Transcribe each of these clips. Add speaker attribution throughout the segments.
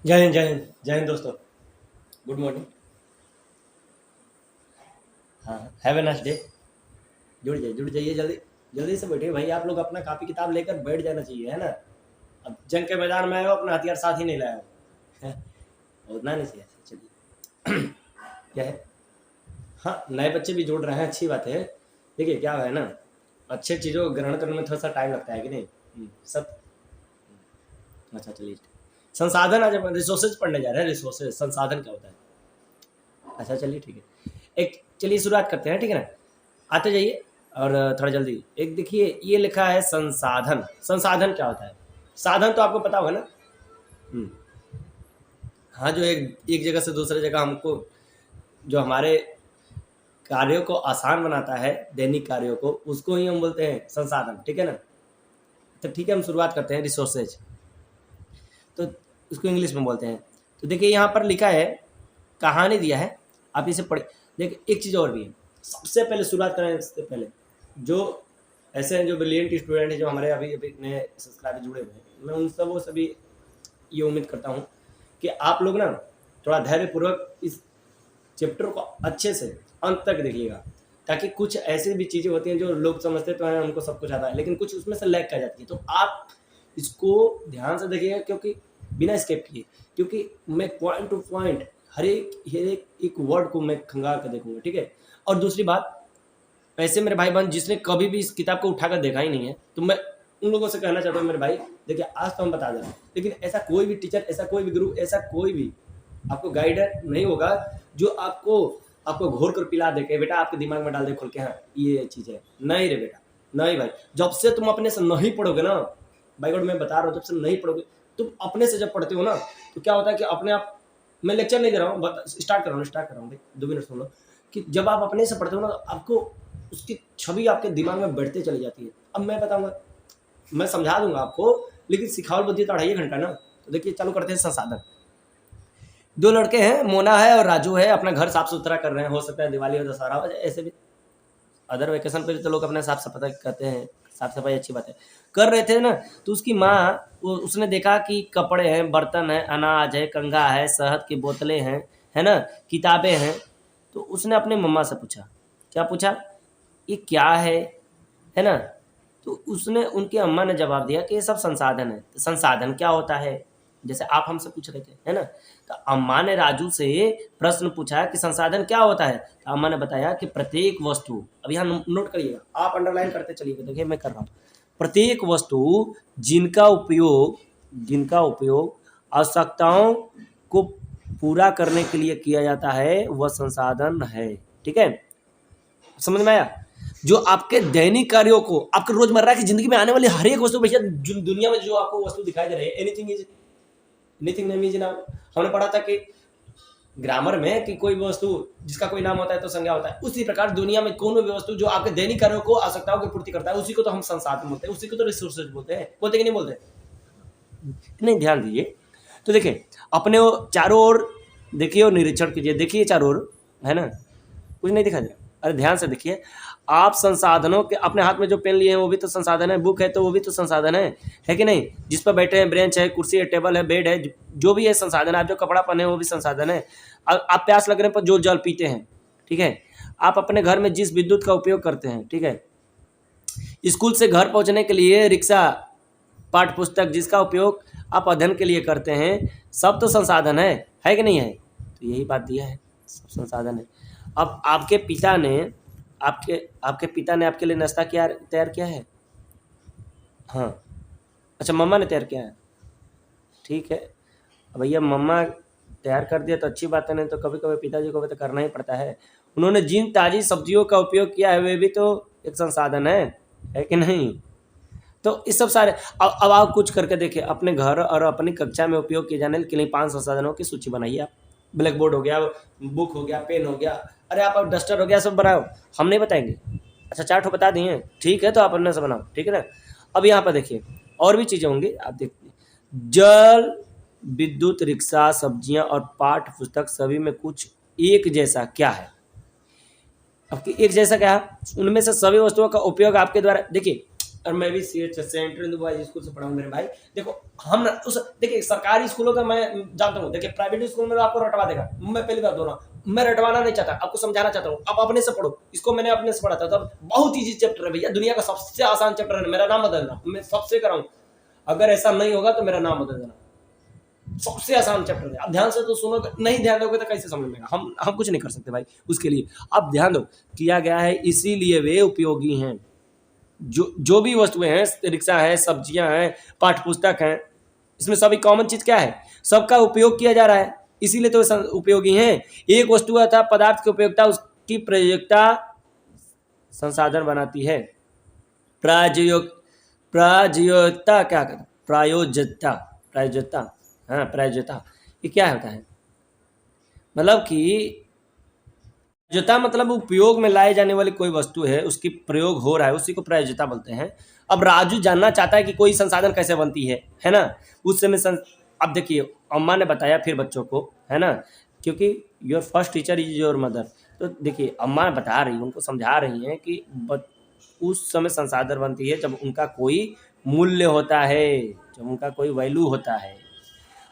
Speaker 1: जय हिंद जय हिंद जय हिंद दोस्तों। Good morning. हाँ, हैव ए नाइस डे। जुड़ जाइए जल्दी। जल्दी से बैठिए भाई, आप लोग अपना कॉपी किताब लेकर बैठ जाना चाहिए, है ना। अब जंग के मैदान में आए हो, अपना हथियार साथ ही नहीं लाया हो, हैं? उतना नहीं चाहिए। चलिए क्या है। हाँ, नए बच्चे भी जुड़ रहे हैं, अच्छी बात है। देखिए क्या है ना, अच्छे चीज़ों को ग्रहण करने में थोड़ा सा टाइम लगता है कि नहीं। सब अच्छा चलिए। संसाधन, आज अपन रिसोर्सेज पढ़ने जा रहे हैं। रिसोर्सेज, संसाधन क्या होता है। अच्छा चलिए ठीक है। एक चलिए शुरुआत करते हैं, ठीक है ना। आते जाइए और थोड़ा जल्दी। एक देखिए ये लिखा है संसाधन। संसाधन क्या होता है। साधन तो आपको पता होगा ना। हम्म, हाँ, जो एक एक जगह से दूसरे जगह हमको, जो हमारे कार्यों को आसान बनाता है, दैनिक कार्यों को, उसको ही हम बोलते हैं संसाधन, ठीक है ना। तो ठीक है, हम शुरुआत करते हैं। रिसोर्सेज तो उसको इंग्लिश में बोलते हैं। तो देखिए यहाँ पर लिखा है, कहानी दिया है, आप इसे पढ़िए। देखिए एक चीज़ और भी है। सबसे पहले शुरुआत करें, इससे पहले जो ऐसे हैं, जो ब्रिलियंट स्टूडेंट हैं, जो हमारे अभी अभी नए सब्सक्राइबर जुड़े हुए हैं, मैं उन सब वो सभी ये उम्मीद करता हूँ कि आप लोग ना थोड़ा धैर्यपूर्वक इस चैप्टर को अच्छे से अंत तक देखिएगा, ताकि कुछ ऐसी भी चीज़ें होती हैं जो लोग समझते तो हैं हमको सब कुछ आता है, लेकिन कुछ उसमें से लैग कर जाती है। तो आप इसको ध्यान से देखिएगा, क्योंकि बिना स्किप किए, क्योंकि मैं पॉइंट टू पॉइंट हर एक वर्ड को मैं खंगाल कर देखूंगा, ठीक है। और दूसरी बात, ऐसे मेरे भाई बहन जिसने कभी भी इस किताब को उठाकर देखा ही नहीं है, तो मैं उन लोगों से कहना चाहता हूँ, मेरे भाई देखिए आज तो हम बता दे रहे हैं, लेकिन ऐसा कोई भी टीचर, ऐसा कोई भी गुरु, ऐसा कोई भी आपको गाइडर नहीं होगा जो आपको आपको घोर कर पिला दे के बेटा आपके दिमाग में डाल दे खोल के, हाँ ये चीज़ है। नहीं रे बेटा, नहीं भाई। जब से तुम अपने से नहीं पढ़ोगे ना, भाई गॉड मैं बता रहा हूँ, जब से नहीं पढ़ोगे, तुम अपने से जब पढ़ते हो ना, तो क्या होता है कि अपने आप, मैं लेक्चर नहीं दे रहा हूँ, स्टार्ट कर रहा हूँ भाई, 2 मिनट सुन लो। कि जब आप अपने से पढ़ते हो ना, तो आपको उसकी छवि आपके दिमाग में बढ़ते चली जाती है। अब मैं बताऊंगा, मैं समझा दूंगा आपको, लेकिन सिखावल बुद्धि तो 2.5 घंटा ना। तो देखिए चालू करते हैं। संसाधन। 2 लड़के हैं, मोना है और राजू है, अपना घर साफ सुथरा कर रहे हैं। हो सकता है दिवाली और दशहरा हो, ऐसे भी अदर वेकेशन पे तो लोग अपने साफ सफाई करते हैं। साफ सफाई अच्छी बात है, कर रहे थे ना। तो उसकी माँ, उसने देखा कि कपड़े हैं, बर्तन है, अनाज है, कंघा है, शहद की बोतलें हैं, है ना, किताबें हैं। तो उसने अपने मम्मा से पूछा, क्या पूछा, ये क्या है ना। तो उसने, उनकी अम्मा ने जवाब दिया कि ये सब संसाधन है। तो संसाधन क्या होता है, जैसे आप हमसे पूछ रहे थे, है ना। तो अम्मा ने राजू से प्रश्न पूछा कि संसाधन क्या होता है। तो अम्मा ने बताया कि प्रत्येक वस्तु, अब यहाँ नोट करिएगा, आप अंडरलाइन करते चलिएगा, देखिए मैं कर रहा हूँ। प्रत्येक वस्तु जिनका उपयोग आवश्यकताओं को पूरा करने के लिए किया जाता है, वह संसाधन है, ठीक है। समझ में आया। जो आपके दैनिक कार्यों को, आपके रोजमर्रा की जिंदगी में आने वाली हर एक वस्तु, भैया दुनिया में जो आपको वस्तु दिखाई दे रही है, एनीथिंग नेम इज नाउन। हमने पढ़ा था कि ग्रामर में कि कोई भी वस्तु जिसका कोई नाम होता है तो संज्ञा होता है। उसी प्रकार दुनिया में कोई भी वस्तु जो आपके दैनिक कार्यों को, आवश्यकताओं की पूर्ति करता है, उसी को तो हम संसाधन बोलते हैं, उसी को तो रिसोर्सेज बोलते हैं। बोलते कि नहीं बोलते। नहीं, ध्यान दीजिए। तो देखिए अपने चारों ओर देखिए और निरीक्षण कीजिए। देखिए चारों ओर, है ना, कुछ नहीं दिखा दे रहा। अरे ध्यान से देखिए। आप संसाधनों के, अपने हाथ में जो पेन लिए हैं वो भी तो संसाधन है, बुक है तो वो भी तो संसाधन है कि नहीं। जिस पर बैठे हैं, ब्रेंच है, कुर्सी है, टेबल है, बेड है, जो भी है संसाधन है। आप जो कपड़ा पहने हैं वो भी संसाधन है। आप प्यास लग रहे पर जो जल पीते हैं, ठीक है। आप अपने घर में जिस विद्युत का उपयोग करते हैं, ठीक है। स्कूल से घर पहुंचने के लिए रिक्शा, पाठ्य पुस्तक जिसका उपयोग आप अध्ययन के लिए करते हैं, सब तो संसाधन है कि नहीं है। तो यही बात दिया है, सब संसाधन है। अब आपके पिता ने आपके लिए नाश्ता तैयार किया है। हाँ, अच्छा मम्मा ने तैयार किया है, ठीक है। भैया मम्मा तैयार कर दिया तो अच्छी बात है, नहीं तो कभी कभी पिताजी को भी तो करना ही पड़ता है। उन्होंने जिन ताज़ी सब्जियों का उपयोग किया है वे भी तो एक संसाधन है कि नहीं। तो इस सब सारे, अब आप कुछ करके देखिए। अपने घर और अपनी कक्षा में उपयोग किए जाने के लिए 5 संसाधनों की सूची बनाइए आप। ब्लैक बोर्ड हो गया, बुक हो गया, पेन हो गया, अरे आप डस्टर हो गया, सब बनाओ। हम नहीं बताएंगे। अच्छा 4 बता दिए, ठीक है, तो आप अपने से बनाओ, ठीक है ना। अब यहाँ पर देखिए और भी चीज़ें होंगी, आप देखिए। जल, विद्युत, रिक्शा, सब्जियां और पाठ्य पुस्तक सभी में कुछ एक जैसा क्या है। अब एक जैसा क्या है, उनमें से सभी वस्तुओं का उपयोग आपके द्वारा, देखिए और मैं भी सेंट्रल हिंदू बॉयज स्कूल से पढ़ा हूँ मेरे भाई। देखो हम ना उस देखिए सरकारी स्कूलों का मैं जानता हूँ, देखिए प्राइवेट स्कूल में आपको रटवा देगा। मैं पहली बार बोल रहा हूँ, मैं रटवाना नहीं चाहता, आपको समझाना चाहता हूँ, आप अपने से पढ़ो। इसको मैंने अपने से पढ़ा था, तब बहुत ईजी चैप्टर है भैया, दुनिया का सबसे आसान चैप्टर है। मेरा नाम बदलना, मैं सबसे कराऊँ, अगर ऐसा नहीं होगा तो मेरा नाम बदल देना। सबसे आसान चैप्टर है, आप ध्यान से तो सुनो, नहीं ध्यान दोगे तो कैसे समझ में आएगा। हम कुछ नहीं कर सकते भाई उसके लिए, आप ध्यान दो। किया गया है इसीलिए वे उपयोगी हैं। जो भी वस्तुएं हैं, रिक्शा है, सब्जियां हैं, पाठ्य पुस्तक हैं, इसमें सभी कॉमन चीज क्या है, सबका उपयोग किया जा रहा है, इसीलिए तो उपयोगी हैं। एक वस्तु अथवा पदार्थ की उपयोगिता उसकी प्रयोजकता संसाधन बनाती है। प्रायोजकता क्या कहता है, प्रायोजकता हाँ प्रायोजकता, ये क्या होता है, मतलब कि प्रयोज्यता मतलब उपयोग में लाए जाने वाली कोई वस्तु है, उसकी प्रयोग हो रहा है, उसी को प्रयोज्यता बोलते हैं। अब राजू जानना चाहता है कि कोई संसाधन कैसे बनती है ना। उस समय अब देखिए अम्मा ने बताया फिर बच्चों को, है ना, क्योंकि your first teacher is your mother. तो देखिए अम्मा बता रही है, उनको समझा रही हैं कि उस समय संसाधन बनती है जब उनका कोई मूल्य होता है, जब उनका कोई वैल्यू होता है।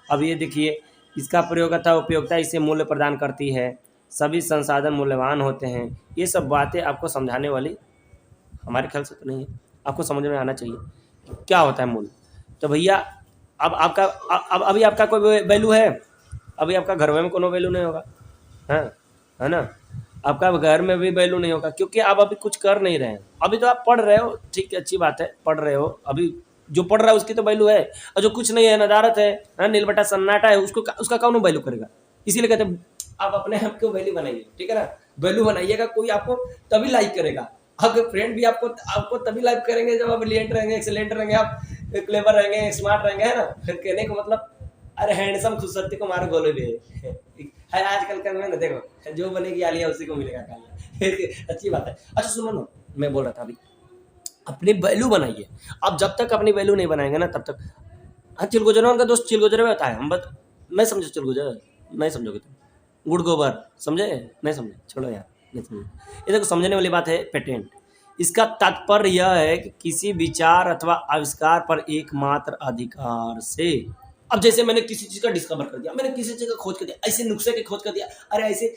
Speaker 1: अब ये देखिए इसका प्रयोग अथवा उपयोगिता इसे मूल्य प्रदान करती है, सभी संसाधन मूल्यवान होते हैं। ये सब बातें आपको समझाने वाली हमारे ख्याल से तो नहीं है, आपको समझ में आना चाहिए क्या होता है मूल्य। तो भैया अब आपका अब अभी आपका कोई वैल्यू है, अभी आपका घर में कोनो वैल्यू नहीं होगा, है ना, आपका घर में भी वैल्यू नहीं होगा, क्योंकि आप अभी कुछ कर नहीं रहे हैं। अभी तो आप पढ़ रहे हो, ठीक है, अच्छी बात है, पढ़ रहे हो, अभी जो पढ़ रहा है उसकी तो वैल्यू है, और जो कुछ नहीं है, नदारत है, नीलबटा सन्नाटा है, उसका कौन वैल्यू करेगा। इसीलिए कहते हैं आप अपने आप को वैल्यू बनाइए, ठीक है ना, वैल्यू बनाइएगा, कोई आपको तभी लाइक करेगा। आपके फ्रेंड भी आपको तभी लाइक करेंगे जब आप ब्रिलियंट रहेंगे, एक्सीलेंट रहेंगे, आप क्लेवर रहेंगे, स्मार्ट रहेंगे, है ना। फिर कहने का मतलब अरे हैंडसम खूबसूरती को मारो गोले भी है आजकल का में ना, देखो जो बनेगी आलिया उसी को मिलेगा कालिया। अच्छी बात है। अच्छा सुनो ना, मैं बोल रहा था अभी अपनी वैल्यू बनाइए। आप जब तक अपनी वैल्यू नहीं बनाएंगे ना तब तक, हाँ चिलगुजरों का दोस्त चिलगुजरे में होता है, हम बस नहीं समझे, चिलगुजर नहीं समझोगे तुम, गुड़ गोबर समझे, नहीं समझे, छोड़ो यार, नहीं समझे। ये देखो समझने वाली बात है। पेटेंट, इसका तात्पर्य यह है कि किसी विचार अथवा आविष्कार पर एकमात्र अधिकार से, अब जैसे मैंने किसी चीज का डिस्कवर कर दिया, मैंने किसी चीज का खोज कर दिया, ऐसे नुस्खे की खोज कर दिया, अरे ऐसे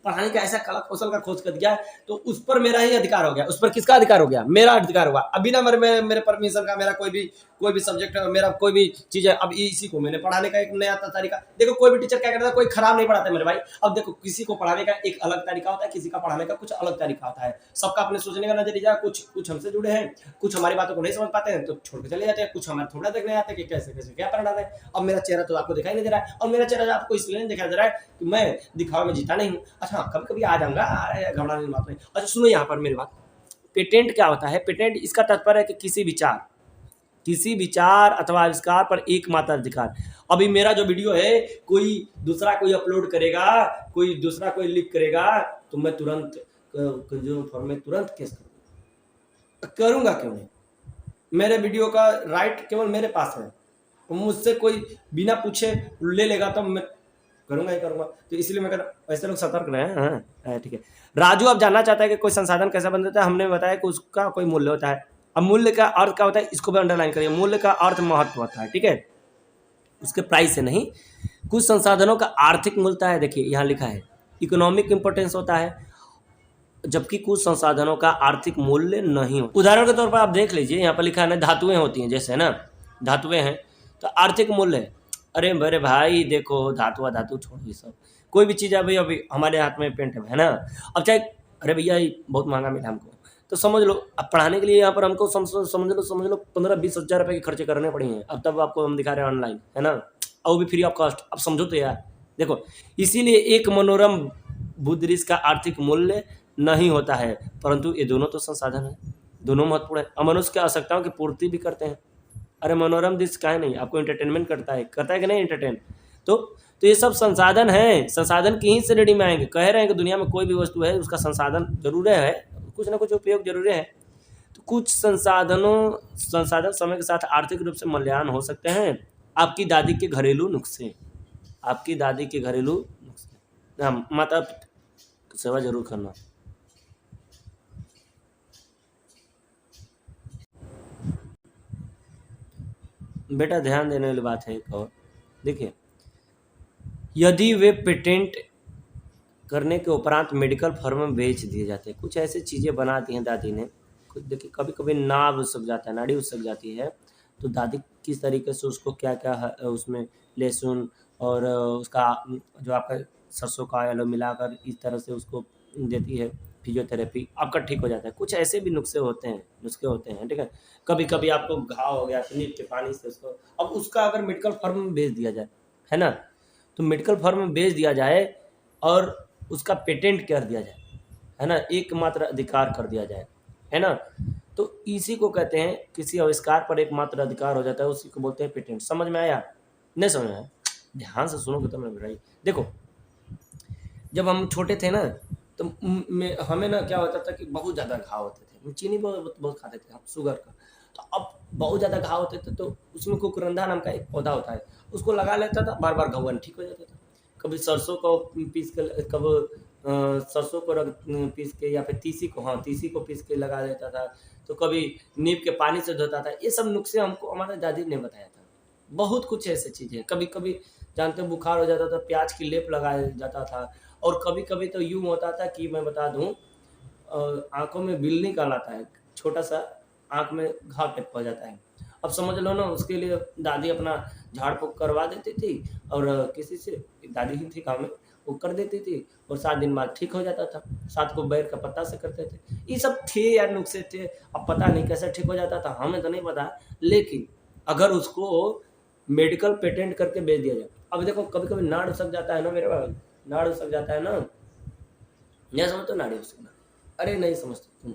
Speaker 1: पढ़ाने का ऐसा कला कौशल का खोज कर दिया, तो उस पर मेरा ही अधिकार हो गया। उस पर किसका अधिकार हो गया, मेरा अधिकार हुआ। अभी ना मेरे परमिशन का मेरा कोई भी सब्जेक्ट, मेरा कोई भी चीज है, अब इसी को मैंने पढ़ाने का एक नया तरीका। देखो कोई भी टीचर क्या करता है, कोई खराब नहीं पढ़ाता है मेरे भाई। अब देखो किसी को पढ़ाने का एक अलग तरीका होता है, किसी का पढ़ाने का कुछ अलग तरीका होता है, सबका अपने सोचने का नजरिया, कुछ हमसे जुड़े हैं, कुछ हमारी बातों को नहीं समझ पाते हैं तो छोड़ के चले जाते हैं, कुछ हमारे थोड़ा देखने आते हैं कि कैसे कैसे क्या पढ़ाना है। अब मेरा चेहरा तो आपको दिखाई नहीं दे रहा है, और मेरा चेहरा आपको इसलिए नहीं दिखाई दे रहा है कि मैं दिखावा में जीता नहीं हूँ। अच्छा कभी कभी आ जाऊंगा, घबराने की बात नहीं। अच्छा सुनो यहाँ पर मेरी बात, पेटेंट क्या होता है। पेटेंट इसका तात्पर्य है कि किसी विचार अथवा आविष्कार पर एकमात्र अधिकार। अभी मेरा जो वीडियो है कोई दूसरा कोई अपलोड करेगा, कोई दूसरा कोई लिख करेगा, तो मैं तुरंत तुरंत केस करूंगा। क्यों नहीं, मेरे वीडियो का राइट केवल मेरे पास है, मुझसे कोई बिना पूछे ले लेगा तो मैं करूंगा ही करूंगा। तो इसलिए मैं कहता ऐसे लोग सतर्क रहे। हाँ ठीक है। राजू अब जानना चाहता है कि कोई संसाधन कैसे बन जाता है। हमने बताया कि उसका कोई मूल्य होता है। अब मूल्य का अर्थ क्या होता है, इसको भी अंडरलाइन करिए। मूल्य का अर्थ महत्व होता है, ठीक है, उसके प्राइस से नहीं। कुछ संसाधनों का आर्थिक मूल्य है, देखिए यहाँ लिखा है इकोनॉमिक इंपोर्टेंस होता है, जबकि कुछ संसाधनों का आर्थिक मूल्य नहीं होता। उदाहरण के तौर पर आप देख लीजिए, यहाँ पर लिखा है ना, धातुएं होती हैं, जैसे ना धातुएं हैं तो आर्थिक मूल्य है। अरे मेरे भाई देखो धातु छोड़ो, ये सब कोई भी चीज़ है भाई, अभी हमारे हाथ में पेंट है ना, अब चाहे अरे भैया ये बहुत महंगा मिला हमको, तो समझ लो अब पढ़ाने के लिए यहाँ पर हमको समझ लो 15-20 हज़ार रुपये के खर्चे करने पड़े हैं। अब तब आपको हम दिखा रहे हैं ऑनलाइन, है ना, और भी फ्री ऑफ कॉस्ट। अब समझो तो यार, देखो इसीलिए एक मनोरम बुद्धिरिस का आर्थिक मूल्य नहीं होता है, परंतु ये दोनों तो संसाधन है, दोनों महत्वपूर्ण है। मनुष्य की आवश्यकताओं की पूर्ति भी करते हैं। अरे मनोरम दृश्य काहे नहीं, आपको एंटरटेनमेंट करता है कि नहीं एंटरटेन, तो ये सब संसाधन है। संसाधन की ही श्रेणी में आएंगे। कह रहे हैं कि दुनिया में कोई भी वस्तु है उसका संसाधन जरूर है, कुछ ना कुछ उपयोग जरूर है। तो कुछ संसाधन समय के साथ आर्थिक रूप से मूल्यवान हो सकते हैं। आपकी दादी के घरेलू नुस्खे, हाँ, माता सेवा जरूर करना। बेटा ध्यान देने वाली बात है एक और, देखिए यदि वे पेटेंट करने के उपरांत मेडिकल फर्म में बेच दिए जाते हैं, कुछ ऐसी चीज़ें बना दी हैं दादी ने। कुछ देखिए कभी कभी नाभ उसक जाता है, नाड़ी उसक जाती है, तो दादी किस तरीके से उसको क्या क्या उसमें लहसुन और उसका जो आपका सरसों का ऑयल मिलाकर इस तरह से उसको देती है फिजियोथेरेपी, आपका ठीक हो जाता है। कुछ ऐसे भी नुस्खे होते हैं, ठीक है। कभी कभी आपको घाव हो गया तो नीम के पानी से उसको, अब उसका अगर मेडिकल फर्म में बेच दिया जाए, है ना, तो मेडिकल फर्म में बेच दिया जाए और उसका पेटेंट कर दिया जाए, है ना, एकमात्र अधिकार कर दिया जाए, है ना, तो इसी को कहते हैं, किसी आविष्कार पर एकमात्र अधिकार हो जाता है, उसी को बोलते हैं पेटेंट। समझ में आया? नहीं समझ में आया? ध्यान से सुनोगे तो मैं बताइए। देखो जब हम छोटे थे ना, तो हमें ना क्या होता था कि बहुत ज़्यादा घाव होते थे, हम चीनी बहुत बहुत खाते थे, हम शुगर का, तो अब बहुत ज़्यादा घाव होते थे, तो उसमें कुकरंधा नाम का एक पौधा होता है, उसको लगा लेता था, बार बार घाव ठीक हो जाता था। कभी सरसों को पीस के, कब सरसों को पीस के, या फिर तीसी को, हाँ तीसी को पीस के लगा देता था, तो कभी नीम के पानी से धोता था। ये सब नुस्खे हमको हमारे दादी ने बताया था। बहुत कुछ ऐसे चीज़ें, कभी कभी जानते हो बुखार हो जाता था, प्याज की लेप लगाया जाता था। और कभी कभी तो यूँ होता था कि मैं बता दूँ, आँखों में बिल निकाल आता है, छोटा सा आँख में घाव टाइप हो जाता है। अब समझ लो ना, उसके लिए दादी अपना झाड़ फूँक करवा देती थी, और किसी से, दादी ही थी गाँव में, वो कर देती थी, और 7 दिन बाद ठीक हो जाता था। 7 को बैर का पत्ता से करते थे। ये सब थे यार नुस्खे थे, अब पता नहीं कैसे ठीक हो जाता था, हमें तो नहीं पता। लेकिन अगर उसको मेडिकल पेटेंट करके बेच दिया जाए, अब देखो कभी कभी नाड़ उसक जाता है ना मेरे भाई, नाड़ उसक जाता है ना, नहीं समझते नाड़ी उसकना? अरे नहीं समझते तुम,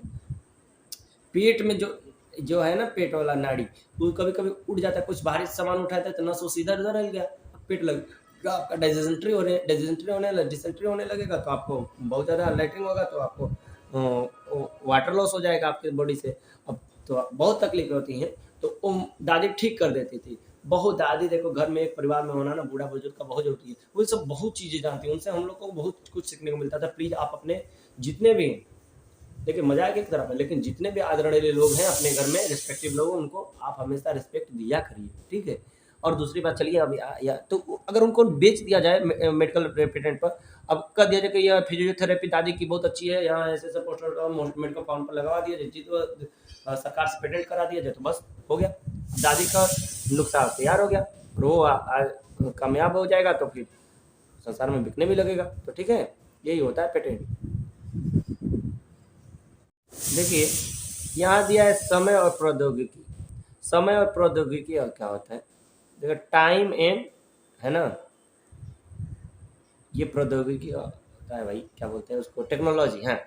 Speaker 1: पेट में जो जो है ना, पेट वाला नाड़ी, वो कभी कभी उठ जाता है, कुछ भारी सामान उठाते हैं तो नस उस इधर उधर हिल गया, पेट लग आपका डिसेंट्री होने लगेगा, तो आपको बहुत ज़्यादा लैट्रिन होगा, तो आपको वाटर लॉस हो जाएगा आपके बॉडी से। अब तो बहुत तकलीफ होती हैं, तो वो दादी ठीक कर देती थी। बहुत दादी देखो, घर में एक परिवार में होना ना, बूढ़ा बुजुर्ग का बहुत जरूरी है। वो सब बहुत चीज़ें जानती हैं, उनसे हम लोग को बहुत कुछ सीखने को मिलता था। प्लीज़ आप अपने जितने भी, देखिए मजाक एक तरफ है, लेकिन जितने भी आदरणीय लोग हैं अपने घर में, रिस्पेक्टिव लोग, उनको आप हमेशा रिस्पेक्ट दिया करिए, ठीक है। और दूसरी बात, चलिए अब या तो अगर उनको बेच दिया जाए मेडिकल पेटेंट पर, अब कह दिया जाए कि यह फिजियोथेरेपी दादी की बहुत अच्छी है, यहाँ ऐसे ऐसे पोस्टर मेडिकल फॉर्म पर लगवा दिया जाए, तो सरकार से पेटेंट करा दिया जाए, तो बस हो गया, दादी का नुस्खा तैयार हो गया, और वो कामयाब हो जाएगा, तो फिर संसार में बिकने भी लगेगा, तो ठीक है। यही होता है पेटेंट। देखिए यहाँ दिया है समय और प्रौद्योगिकी। समय और प्रौद्योगिकी और क्या होता है, देखो टाइम एंड, है ना, ये प्रौद्योगिकी होता है भाई, क्या बोलते हैं उसको, टेक्नोलॉजी। हाँ,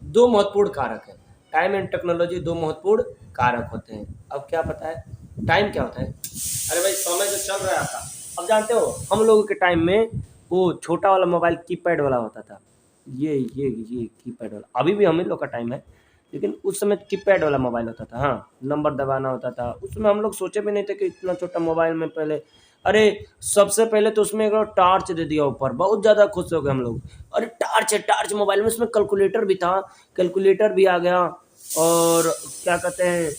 Speaker 1: दो महत्वपूर्ण कारक है, टाइम एंड टेक्नोलॉजी दो महत्वपूर्ण कारक होते हैं। अब क्या पता है टाइम क्या होता है? अरे भाई समय जो चल रहा था, अब जानते हो हम लोगों के टाइम में वो छोटा वाला मोबाइल कीपैड वाला होता था, ये कीपैड वाला, अभी भी हम लोग का टाइम है, लेकिन उस समय कीपैड वाला मोबाइल होता था। हाँ, नंबर दबाना होता था, उसमें हम लोग सोचे भी नहीं थे कि इतना छोटा मोबाइल में पहले, अरे सबसे पहले तो उसमें एक टार्च दे दिया ऊपर, बहुत ज़्यादा खुश हो गए हम लोग। अरे टार्च है, टार्च मोबाइल में, उसमें कैलकुलेटर भी था, कैलकुलेटर भी आ गया, और क्या कहते हैं,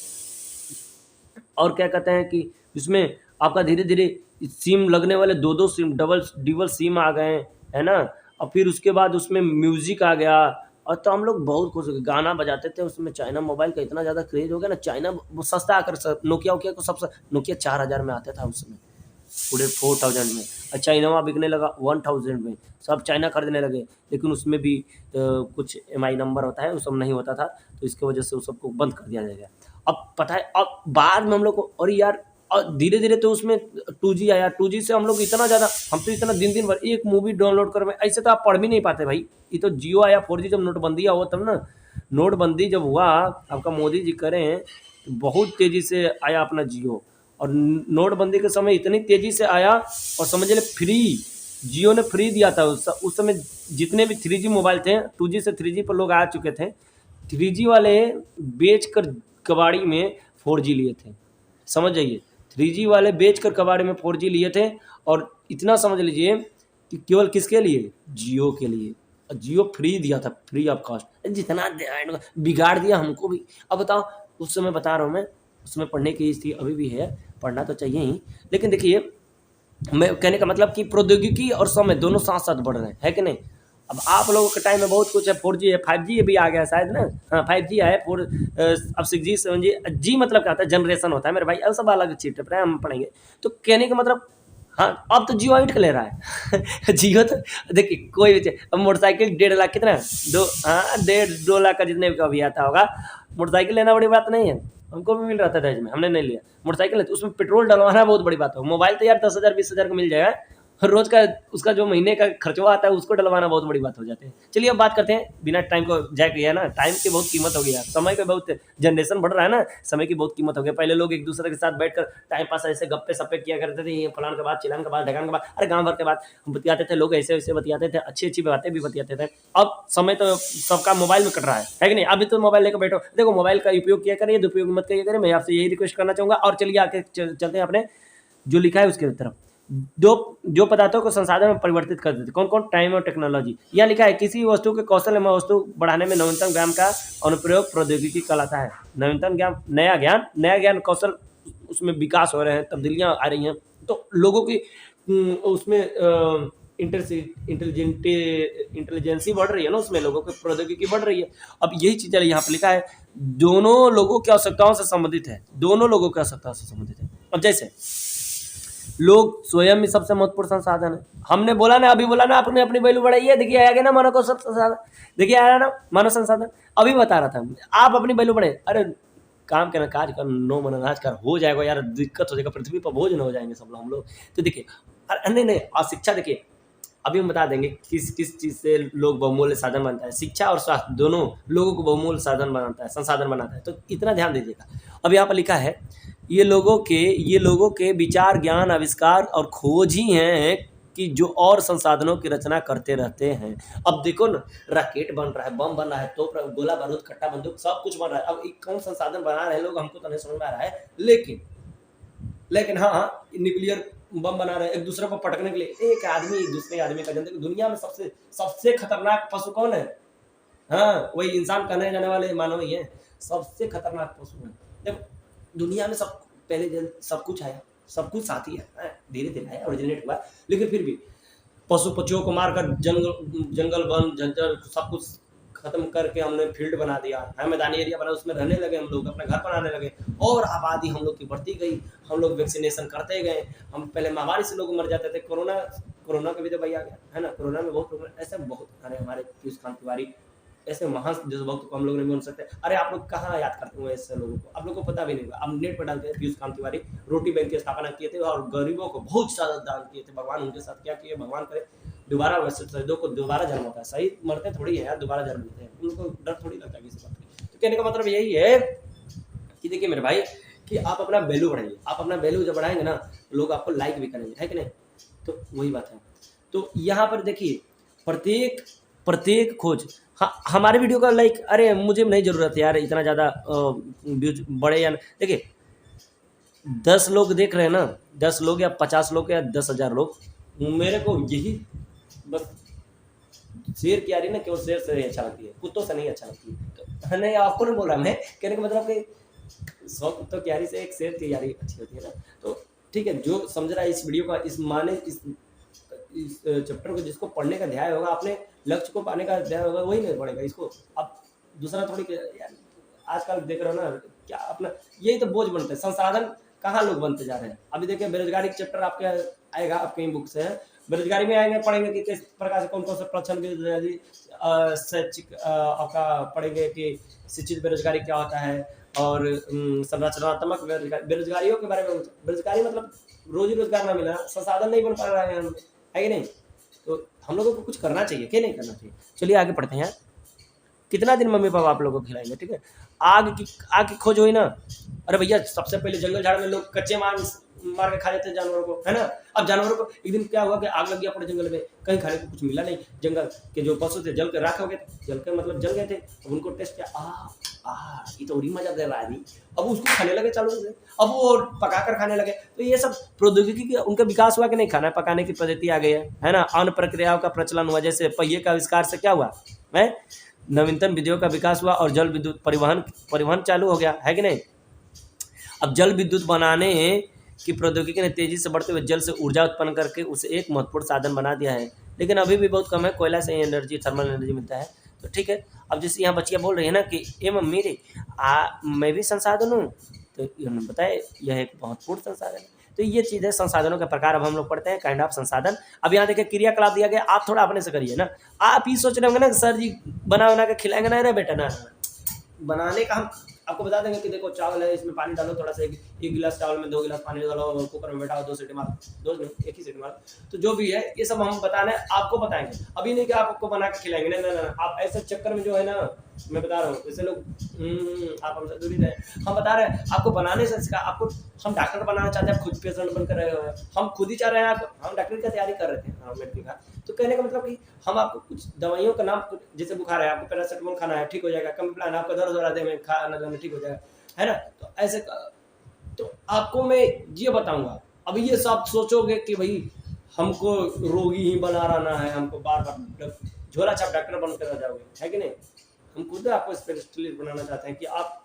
Speaker 1: और क्या कहते हैं कि इसमें आपका धीरे धीरे सिम लगने वाले, दो दो सिम, डबल सिम आ गए, है ना, और फिर उसके बाद उसमें म्यूजिक आ गया, और तो हम लोग बहुत खुश हो गए, गाना बजाते थे उसमें। चाइना मोबाइल का इतना ज़्यादा क्रेज हो गया ना, चाइना वो सस्ता आकर, नोकिया वोकिया को सबसे, नोकिया 4000 में आता था उस समय, पूरे 4000 में, और चाइना बिकने लगा 1000 में, सब चाइना खरीदने लगे। लेकिन उसमें भी कुछ एमआई नंबर होता है, वो सब नहीं होता था, तो इसकी वजह से उस सबको बंद कर दिया जाएगा। अब पता है, अब बाद में हम लोग को, और यार और धीरे धीरे तो उसमें 2G आया, 2G से हम लोग इतना ज़्यादा, हम तो इतना दिन दिन भर एक मूवी डाउनलोड कर, ऐसे तो आप पढ़ भी नहीं पाते भाई। ये तो जियो आया, 4G जब नोटबंदी हुआ तब ना, नोटबंदी जब हुआ, आपका मोदी जी करें, तो बहुत तेज़ी से आया अपना जियो, और नोटबंदी के समय इतनी तेज़ी से आया, और समझ ले फ्री, जियो ने फ्री दिया था उस समय। जितने भी 3G मोबाइल थे, 2G से 3G पर लोग आ चुके थे, 3G वाले बेच कर कबाड़ी में 4G लिए थे, समझ जाइए, 3G वाले बेच कर कबाड़ी में 4G लिए थे। और इतना समझ लीजिए कि केवल किसके लिए, जियो के लिए, जियो फ्री दिया था, फ्री ऑफ कॉस्ट, जितना बिगाड़ दिया हमको भी। अब बताओ, उस समय बता रहा हूँ मैं, उसमें पढ़ने की स्थिति अभी भी है, पढ़ना तो चाहिए ही, लेकिन देखिए मैं कहने का मतलब कि प्रौद्योगिकी और समय दोनों साथ साथ बढ़ रहे हैं, है कि नहीं। अब आप लोगों के टाइम में बहुत कुछ है, 4G है, 5G भी आ गया शायद ना। हाँ 5G है, अब 6G 7G। जी मतलब क्या होता है, जनरेशन होता है मेरे भाई, अब सब अलग चीज है, हम पढ़ेंगे। तो कहने का मतलब हाँ अब तो जियो ईंट ले रहा है जियो तो देखिए कोई भी अब मोटरसाइकिल 1.5 लाख कितना है? 1.5-2 लाख का जितने का भी आता होगा, मोटरसाइकिल लेना बड़ी बात नहीं है। हमको भी मिल रहा था दहेज में, हमने नहीं लिया मोटरसाइकिल, तो उसमें पेट्रोल डलवाना बहुत बड़ी बात है। मोबाइल तो यार 10,000 20,000 का मिल जाएगा, रोज का उसका जो महीने का खर्चवा आता है उसको डलवाना बहुत बड़ी बात हो जाती है। चलिए अब बात करते हैं, बिना टाइम को जाए किया ना, टाइम की बहुत कीमत हो गई यार, समय का बहुत, जनरेशन बढ़ रहा है ना, समय की बहुत कीमत हो गई। पहले लोग एक दूसरे के साथ बैठकर टाइम पास ऐसे गप्पे सप्पे किया करते थे, ये फलान के बाद चिलान के बाद ढगान के बाद, अरे गाँव भर के बाद बतियाते थे लोग, ऐसे वैसे बतियाते थे, अच्छी अच्छी बातें भी बतियाते थे। अब समय तो सबका मोबाइल में कट रहा है कि नहीं। अभी तो मोबाइल लेकर बैठो, देखो मोबाइल का उपयोग किया करिए, दुरुपयोग मत किया करिए, मैं आपसे यही रिक्वेस्ट करना चाहूँगा। और चलिए आके चलते हैं अपने जो लिखा है उसके तरफ। जो पदार्थों को संसाधन में परिवर्तित कर देते, कौन कौन, टाइम और टेक्नोलॉजी। यहाँ लिखा है किसी वस्तु के कौशल में वस्तु बढ़ाने में नवीनतम ज्ञान का अनुप्रयोग प्रौद्योगिकी कहलाता है। नवीनतम ज्ञान, नया ज्ञान कौशल, उसमें विकास हो रहे हैं, तब्दीलियां आ रही हैं, तो लोगों की उसमें इंटेलिजेंसी बढ़ रही है ना, उसमें लोगों की प्रौद्योगिकी बढ़ रही है। अब यही चीज़ यहाँ पर लिखा है, दोनों लोगों की आवश्यकताओं से संबंधित है, दोनों लोगों की आवश्यकताओं से संबंधित है। अब जैसे लोग स्वयं ही सबसे महत्वपूर्ण संसाधन है, हमने बोला ना, अभी बोला ना, आपने अपनी वैल्यू बढ़ाई है, देखिए आगे ना मानव कौशल संसाधन, देखिए आया ना मानव संसाधन, अभी बता रहा था आप अपनी वैल्यू बढ़े। अरे काम करना, काज कर, नो मन अनाज कर, हो जाएगा यार, दिक्कत हो जाएगा, पृथ्वी पर बोझ न हो जाएंगे सब लोग हम लोग। तो देखिए नहीं शिक्षा, देखिए अभी हम बता देंगे किस किस चीज़ से लोग बहुमूल्य साधन बनता है। शिक्षा और स्वास्थ्य दोनों लोगों को बहुमूल्य साधन बनाता है, संसाधन बनाता है, तो इतना ध्यान दीजिएगा। अब यहाँ पर लिखा है ये लोगों के विचार, ज्ञान, आविष्कार और खोज ही हैं कि जो और संसाधनों की रचना करते रहते हैं। अब देखो ना, रॉकेट बन रहा है, बम बन रहा है, तो गोला बारूद, कट्टा बंदूक, सब कुछ बन रहा है। अब एक कौन संसाधन बना रहे हैं लोग, हमको तो नहीं समझ में आ रहा है, लेकिन हाँ न्यूक्लियर बम बना रहे हैं एक दूसरे को पटकने के लिए, एक आदमी दूसरे आदमी का जनता। दुनिया में सबसे खतरनाक पशु कौन है? हाँ वही इंसान, कहने जाने वाले मानव ही है, सबसे खतरनाक पशु है। देखो दुनिया में पहले सब कुछ आया, सब कुछ साथी है, धीरे धीरे आया, ओरिजिनेट हुआ, लेकिन फिर भी पशु पक्षियों को मारकर जंगल वन जंगल सब कुछ खत्म करके हमने फील्ड बना दिया है, मैदानी एरिया बना, उसमें रहने लगे हम लोग, अपने घर बनाने लगे, और आबादी हम लोग की बढ़ती गई, हम लोग वैक्सीनेशन करते गए। हम पहले महामारी से लोग मर जाते थे, कोरोना का भी तो भाई आ गया है ना, कोरोना में बहुत ऐसे बहुत सारे हमारे पीयूष कांत तिवारी ऐसे महान देशभक्त को हम लोग नहीं बोल सकते। अरे आप लोग कहाँ याद करते हुए ऐसे लोगों को, आप लोग को पता भी नहीं होगा। अब नेट पर डालते हैं, पीयूष कांत तिवारी रोटी बैंक की स्थापना किए थे और गरीबों को बहुत सारा दान किए थे। भगवान उनके साथ क्या किए, भगवान करे दोबारा, वैसे शहीदों को दोबारा जन्म होता है, शहीद मरते थोड़ी है यार, दोबारा जन्म लेते हैं, उनको डर थोड़ी लगता है किसी बात की। तो कहने का मतलब यही है कि देखिए मेरे भाई कि आप अपना वैल्यू बढ़ाइए, आप अपना वैल्यू जब बढ़ाएंगे ना लोग आपको लाइक भी करेंगे, है कि नहीं। तो वही बात है। तो यहाँ पर देखिए प्रत्येक खोज, हाँ हमारे वीडियो का लाइक, अरे मुझे नहीं ज़रूरत है यार इतना ज़्यादा व्यूज बढ़े या देखिए 10 लोग देख रहे हैं ना, 10 लोग या 50 लोग या 10,000 लोग, मेरे को यही बस शेर की आ रही ना, केवल शेर से अच्छा लगती है, कुत्तों से नहीं अच्छा लगती है। तो नहीं आपको नहीं बोल रहा मैं, कहने का मतलब कि 100 कुत्तों की यारी से एक शेर की यारी अच्छी होती है ना। तो ठीक है, जो समझ रहा है इस वीडियो का, इस चैप्टर को जिसको पढ़ने का ध्यान होगा, अपने लक्ष्य को पाने का ध्यान होगा, वही नहीं पढ़ेगा इसको। अब दूसरा थोड़ी यार आजकल देख रहे हो ना क्या, अपना यही तो बोझ बनते हैं, संसाधन कहाँ लोग बनते जा रहे हैं। अभी देखिए बेरोजगारी चैप्टर आपके आएगा, आपके बुक से है, बेरोजगारी में आएंगे, पढ़ेंगे कि किस प्रकार से कौन कौन से प्रश्न बेरोजगारी, शैक्षिक आपका पढ़ेंगे कि शिक्षित बेरोजगारी क्या होता है, और संरचनात्मक बेरोजगारियों के बारे में। बेरोजगारी मतलब रोजी रोजगार ना मिलना, संसाधन नहीं बन पा रहा है कि नहीं। तो हम लोगों को कुछ करना चाहिए कि नहीं करना चाहिए। चलिए आगे पढ़ते हैं। कितना दिन मम्मी पापा आप लोगों को खिलाएंगे, ठीक है। आग की खोज हुई ना, अरे भैया सबसे पहले जंगल झाड़ में लोग कच्चे मार के खा लेते हैं जानवरों को, है ना। अब जानवरों को एक दिन क्या हुआ कि आग लग गया पूरे जंगल में, कहीं खाने को कुछ मिला नहीं, जंगल के जो पशु थे जल के राख हो गए थे, जल के मतलब जल गए थे। अब उनको टेस्ट किया, ये तो उड़ी मजा दे रहा है, अब उसको खाने लगे चालू से, अब वो पका कर खाने लगे। तो ये सब प्रौद्योगिकी उनका विकास हुआ कि नहीं, खाना पकाने की पद्धति आ गई है ना, अन्य प्रक्रियाओं का प्रचलन हुआ, जैसे पहिए का आविष्कार से क्या हुआ है, नवीनतम विधियों का विकास हुआ और जल विद्युत परिवहन चालू हो गया, है कि नहीं। अब जल विद्युत बनाने कि प्रौद्योगिकी ने तेजी से बढ़ते हुए जल से ऊर्जा उत्पन्न करके उसे एक महत्वपूर्ण साधन बना दिया है, लेकिन अभी भी बहुत कम है। कोयला से एनर्जी, थर्मल एनर्जी मिलता है। तो ठीक है, अब जैसे यहाँ बच्चियाँ बोल रही है ना कि ए मम्मी रे मैं भी संसाधन हूँ, तो उन्होंने बताया यह एक महत्वपूर्ण संसाधन है। तो ये चीज़ है, संसाधनों के प्रकार अब हम लोग पढ़ते हैं, काइंड ऑफ संसाधन। अब यहाँ देखिए क्रियाकलाप दिया गया, आप थोड़ा अपने से करिए ना। आप ये सोच रहे होंगे ना कि सर जी बना के खिलाएंगे ना, रे बेटा ना बनाने का हम आपको बता देंगे कि देखो चावल है, इसमें पानी डालो थोड़ा सा, एक गिलास चावल में 2 गिलास पानी डालो, कुकर में बैठाओ, 2 सीटी मारो, 2 नहीं, एक ही सीटी मारो। तो जो भी है ये सब हम बताना है, आपको बताएंगे, अभी नहीं कि आपको बना के खिलाएंगे। नहीं नहीं, आप ऐसे चक्कर में जो है ना, मैं बता रहा हूँ, जैसे लोग आप हमसे दूरी रहे, हम बता रहे हैं आपको बनाने से इसका आपको, हम डॉक्टर बनाना चाहते हैं, खुद पेशेंट बनकर रहे हुए हैं, हम खुद ही चाह रहे हैं आपको, हम डॉक्टरी का तैयारी कर रहे थे, हाँ मेडिकल का। तो कहने का मतलब कि हम आपको कुछ दवाइयों का नाम, जैसे बुखार है आपको पैरासिटामोल खाना है, ठीक हो जाएगा। कम्प्लान आपका दर्द हो रहा है में, खाना लेना ठीक हो जाएगा, है ना। तो ऐसे तो आपको मैं ये बताऊंगा। अब ये सब सोचोगे कि भाई हमको रोगी ही बना रहना है, हमको बार बार झोला छाप डॉक्टर बनकर रह जाओगे, है कि नहीं। हम खुद आपको स्पेशलिस्ट बनाना चाहते हैं कि आप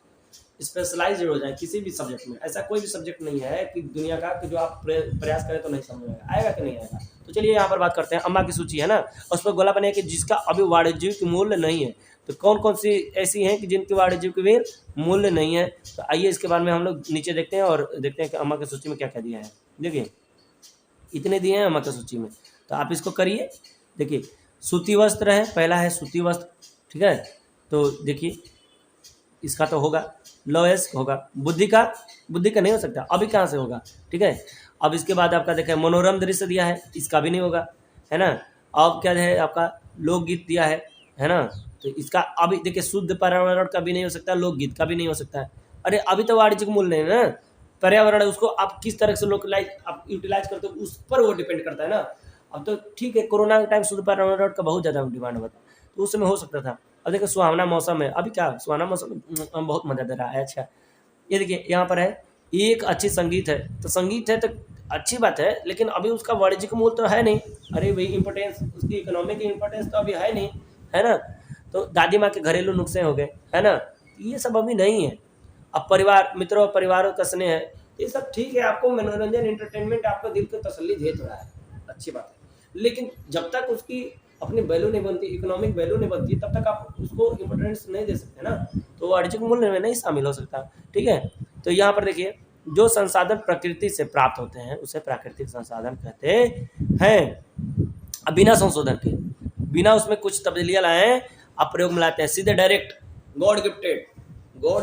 Speaker 1: स्पेशलाइज हो जाए किसी भी सब्जेक्ट में। ऐसा कोई भी सब्जेक्ट नहीं है कि दुनिया का कि जो आप प्रयास करें तो नहीं समझ में आएगा कि नहीं आएगा। तो चलिए यहाँ पर बात करते हैं। अम्मा की सूची है ना, उस पर गोला बने कि जिसका अभी वाणिज्यिक मूल्य नहीं है। तो कौन कौन सी ऐसी हैं कि जिनकी वाणिज्यिक मूल्य नहीं है। तो आइए इसके बारे में हम लोग नीचे देखते हैं और देखते हैं कि अम्मा की सूची में क्या क्या दिया है। देखिए इतने दिए हैं अम्मा की सूची में, तो आप इसको करिए। देखिए सूती वस्त्र है, पहला है सूती वस्त्र, ठीक है। तो देखिए इसका तो होगा, लोएस्ट होगा। बुद्धि का नहीं हो सकता, अभी कहाँ से होगा, ठीक है। अब इसके बाद आपका देखिए मनोरम दृश्य दिया है, इसका भी नहीं होगा, है ना। अब क्या है आपका लोकगीत दिया है ना। तो इसका अभी देखिए शुद्ध पर्यावरण का भी नहीं हो सकता, लोकगीत का भी नहीं हो सकता है। अरे अभी तो वाणिज्यिक मूल्य है ना, पर्यावरण उसको आप किस तरह से लोकलाइज आप यूटिलाइज करते हो उस पर वो डिपेंड करता है ना। अब तो ठीक है, कोरोना के टाइम शुद्ध पर्यावरण का बहुत ज़्यादा डिमांड हुआ था, तो उस समय हो सकता था। अब देखिए सुहावना मौसम है, अभी क्या सुहावना मौसम बहुत मजा दे रहा है। अच्छा ये देखिए यहाँ पर है एक अच्छी संगीत है, तो संगीत है तो अच्छी बात है, लेकिन अभी उसका वाणिज्यिक मूल्य तो है नहीं। अरे भाई इंपॉर्टेंस, उसकी इकोनॉमी की इंपॉर्टेंस तो अभी है नहीं, है ना। तो दादी माँ के घरेलू नुस्खे हो गए, है ना, ये सब अभी नहीं है। अब परिवार, मित्रों और परिवारों का स्नेह है, ये सब ठीक है, आपको मनोरंजन इंटरटेनमेंट आपको दिल को तसल्ली दे तो रहा है, अच्छी बात है। लेकिन जब तक उसकी अपनी वैल्यू नहीं बनती, इकोनॉमिक वैल्यू नहीं बनती, तब तक आप उसको इम्पोर्टेंस नहीं दे सकते ना, तो वाणिज्यिक मूल्य में नहीं शामिल हो सकता, ठीक है। तो यहाँ पर देखिए जो संसाधन प्रकृति से प्राप्त होते हैं उसे प्राकृतिक संसाधन कहते हैं। अब बिना संशोधन के, बिना उसमें कुछ तब्दीलियाँ लाए आप प्रयोग में लाते हैं, सीधे डायरेक्ट गॉड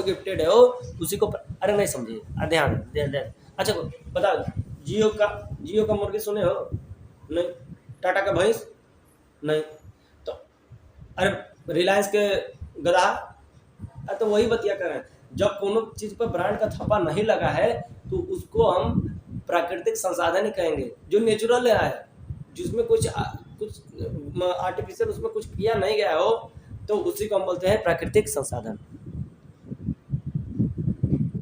Speaker 1: गिफ्टेड है वो, उसी को अरे नहीं समझिए, ध्यान दे। अच्छा बता, जियो का मुर्गी सुने हो? नहीं। टाटा का भैंस? नहीं। तो अरे रिलायंस के गधा, तो वही बतिया कर रहे हैं। जब कोनो चीज पर ब्रांड का थप्पा नहीं लगा है तो उसको हम प्राकृतिक संसाधन ही कहेंगे, जो नेचुरल है, जिसमें कुछ आर्टिफिशियल उसमें कुछ किया नहीं गया हो, तो उसी को हम बोलते हैं प्राकृतिक संसाधन।